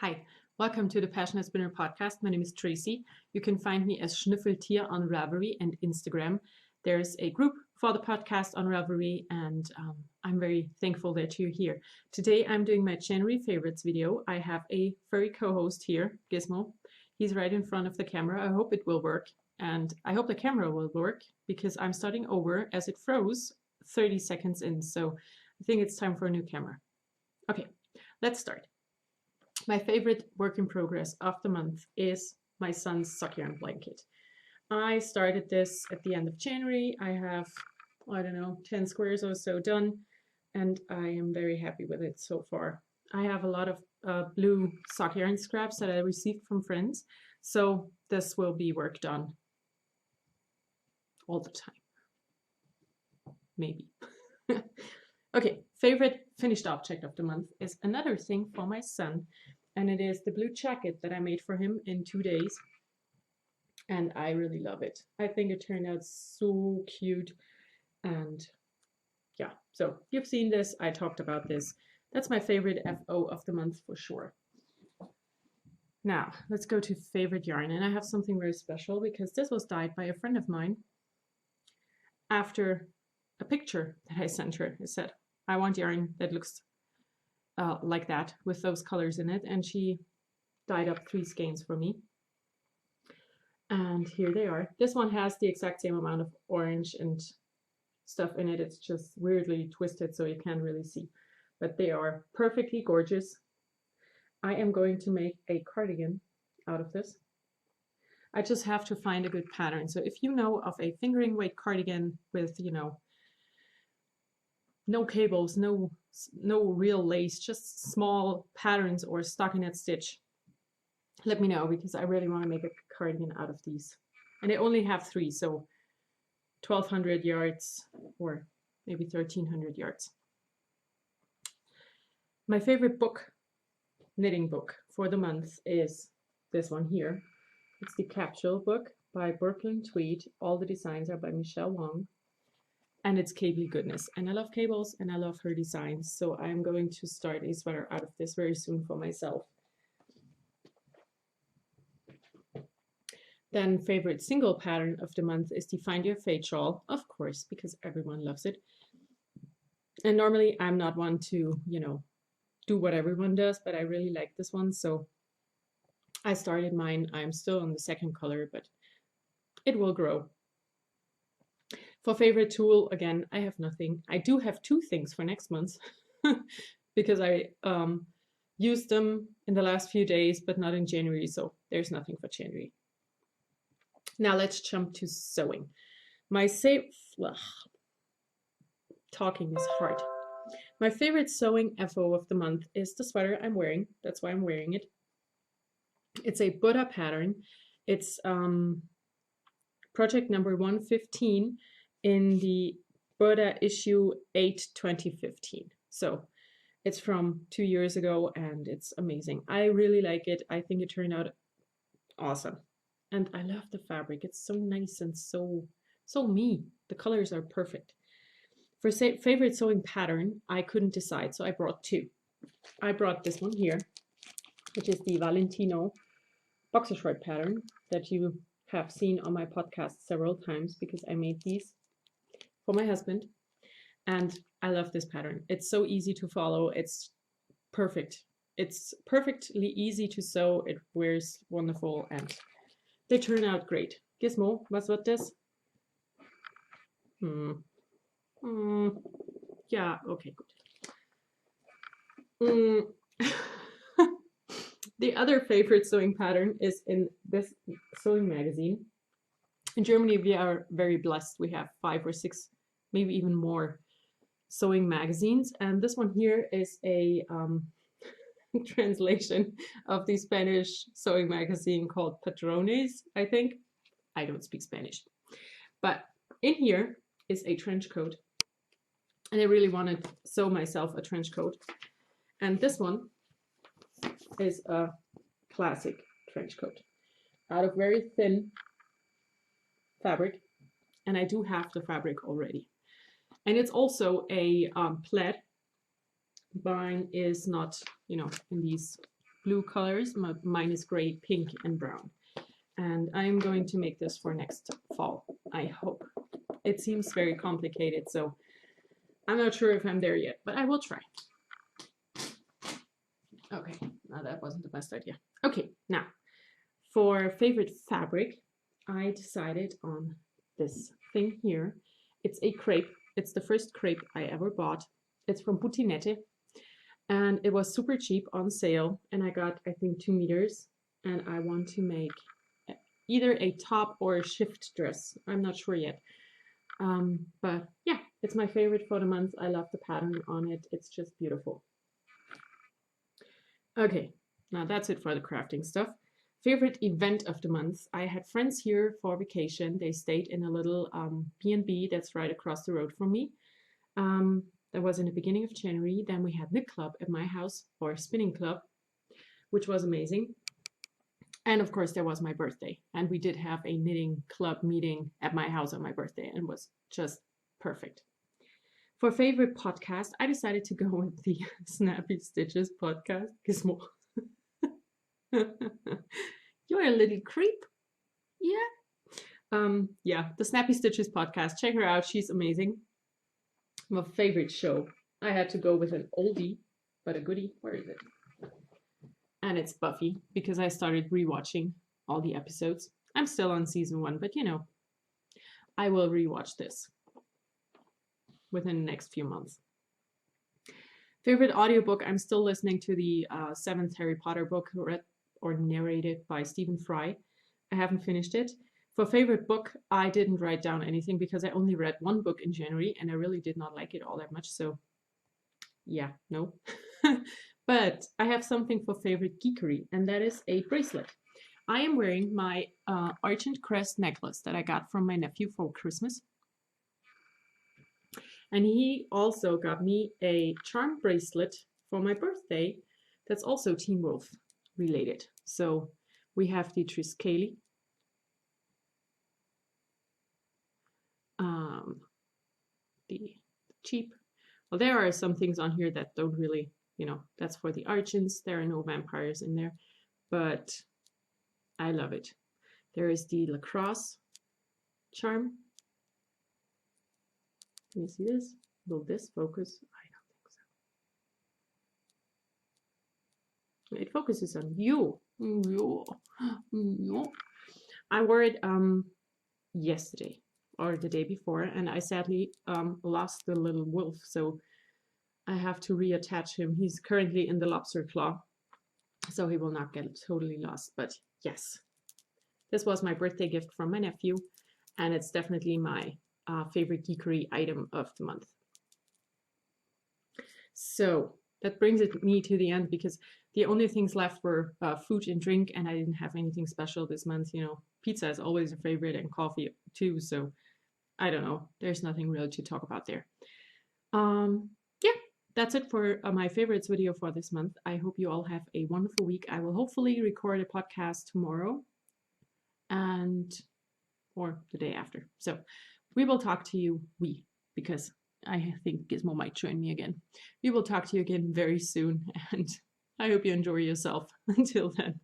Hi, welcome to the Passionate Spinner podcast. My name is Tracy. You can find me as Schnüffeltier on Ravelry and Instagram. There's a group for the podcast on Ravelry, and I'm very thankful that you're here. Today I'm doing my January favorites video. I have a furry co-host here, Gizmo. He's right in front of the camera. I hope it will work, and I hope the camera will work because I'm starting over as it froze 30 seconds in, so I think it's time for a new camera. Okay, let's start. My favorite work in progress of the month is my son's sock yarn blanket. I started this at the end of January. I have, 10 squares or so done, and I am very happy with it so far. I have a lot of blue sock yarn scraps that I received from friends, so this will be work done all the time. Maybe. Okay, favorite finished object of the month is another thing for my son, and it is the blue jacket that I made for him in 2 days, and I really love it. I think it turned out so cute, and yeah, so you've seen this, I talked about this. That's my favorite FO of the month for sure. Now, let's go to favorite yarn, and I have something very special because this was dyed by a friend of mine after a picture that I sent her. I said, I want yarn that looks like that with those colors in it, and she dyed up 3 skeins for me. And here they are. This one has the exact same amount of orange and stuff in it. It's just weirdly twisted so you can't really see. But they are perfectly gorgeous. I am going to make a cardigan out of this. I just have to find a good pattern. So if you know of a fingering weight cardigan with, no cables, no real lace, just small patterns or stockinette stitch, let me know, because I really want to make a cardigan out of these. And I only have 3, so 1,200 yards or maybe 1,300 yards. My favorite book, knitting book for the month, is this one here. It's the capsule book by Brooklyn Tweed. All the designs are by Michelle Wong. And it's Cable goodness. And I love cables and I love her designs. So I'm going to start a sweater out of this very soon for myself. Then favorite single pattern of the month is the Find Your Fate shawl, of course, because everyone loves it. And normally I'm not one to, do what everyone does, but I really like this one. So I started mine. I'm still on the second color, but it will grow. For favorite tool, again, I have nothing. I do have 2 things for next month because I used them in the last few days, but not in January, so there's nothing for January. Now let's jump to sewing. Talking is hard. My favorite sewing FO of the month is the sweater I'm wearing. That's why I'm wearing it. It's a Buddha pattern. It's project number 115 in the Buddha issue 8 2015. So it's from 2 years ago and it's amazing. I really like it. I think it turned out awesome. And I love the fabric. It's so nice and so me. The colors are perfect. For favorite sewing pattern, I couldn't decide, so I brought 2. I brought this one here, which is the Valentino boxer short pattern that you have seen on my podcast several times because I made these for my husband, and I love this pattern. It's so easy to follow. It's perfect. It's perfectly easy to sew. It wears wonderful and they turn out great. Gizmo, was wird das? Yeah, okay, good. The other favorite sewing pattern is in this sewing magazine. In Germany, we are very blessed. We have 5 or 6, maybe even more sewing magazines. And this one here is a translation of the Spanish sewing magazine called Patrones, I think. I don't speak Spanish. But in here is a trench coat. And I really wanted to sew myself a trench coat. And this one is a classic trench coat out of very thin fabric, and I do have the fabric already. And it's also a plaid. Mine is not, in these blue colors. Mine is gray, pink, and brown. And I'm going to make this for next fall, I hope. It seems very complicated, so I'm not sure if I'm there yet, but I will try. Okay, now that wasn't the best idea. Okay, now for favorite fabric, I decided on this thing here. It's a crepe. It's the first crepe I ever bought. It's from Butinette, and it was super cheap on sale, and I got, I think, 2 meters, and I want to make either a top or a shift dress. I'm not sure yet. But yeah, it's my favorite for the month. I love the pattern on it. It's just beautiful. Okay, now that's it for the crafting stuff. Favorite event of the month. I had friends here for vacation. They stayed in a little B&B that's right across the road from me. That was in the beginning of January. Then we had knit club at my house, or spinning club, which was amazing. And of course, there was my birthday. And we did have a knitting club meeting at my house on my birthday, and was just perfect. For favorite podcast, I decided to go with the Snappy Stitches podcast. Gizmo. You're a little creep. Yeah. Yeah, the Snappy Stitches podcast. Check her out. She's amazing. My favorite show. I had to go with an oldie, but a goodie. Where is it? And it's Buffy, because I started rewatching all the episodes. I'm still on season 1, but you know, I will rewatch this within the next few months. Favorite audiobook, I'm still listening to the 7th Harry Potter book, read or narrated by Stephen Fry. I haven't finished it. For favorite book, I didn't write down anything because I only read 1 book in January and I really did not like it all that much. So yeah, no. But I have something for favorite geekery, and that is a bracelet. I am wearing my Argent Crest necklace that I got from my nephew for Christmas. And he also got me a charm bracelet for my birthday that's also Teen Wolf related. So we have the Triskeli, the cheap. Well, there are some things on here that don't really, you know, that's for the Archons. There are no vampires in there, but I love it. There is the lacrosse charm. Can you see this? Will this focus? I don't think so. It focuses on you. I wore it yesterday or the day before, and I sadly lost the little wolf, so I have to reattach him. He's currently in the lobster claw, so he will not get totally lost. But yes, this was my birthday gift from my nephew, and it's definitely my favorite geekery item of the month. So that brings me to the end, because the only things left were food and drink, and I didn't have anything special this month. You know, pizza is always a favorite, and coffee too. So I don't know. There's nothing really to talk about there. Yeah, that's it for my favorites video for this month. I hope you all have a wonderful week. I will hopefully record a podcast tomorrow or the day after. So we will talk to you, because I think Gizmo might join me again. We will talk to you again very soon, and I hope you enjoy yourself. Until then.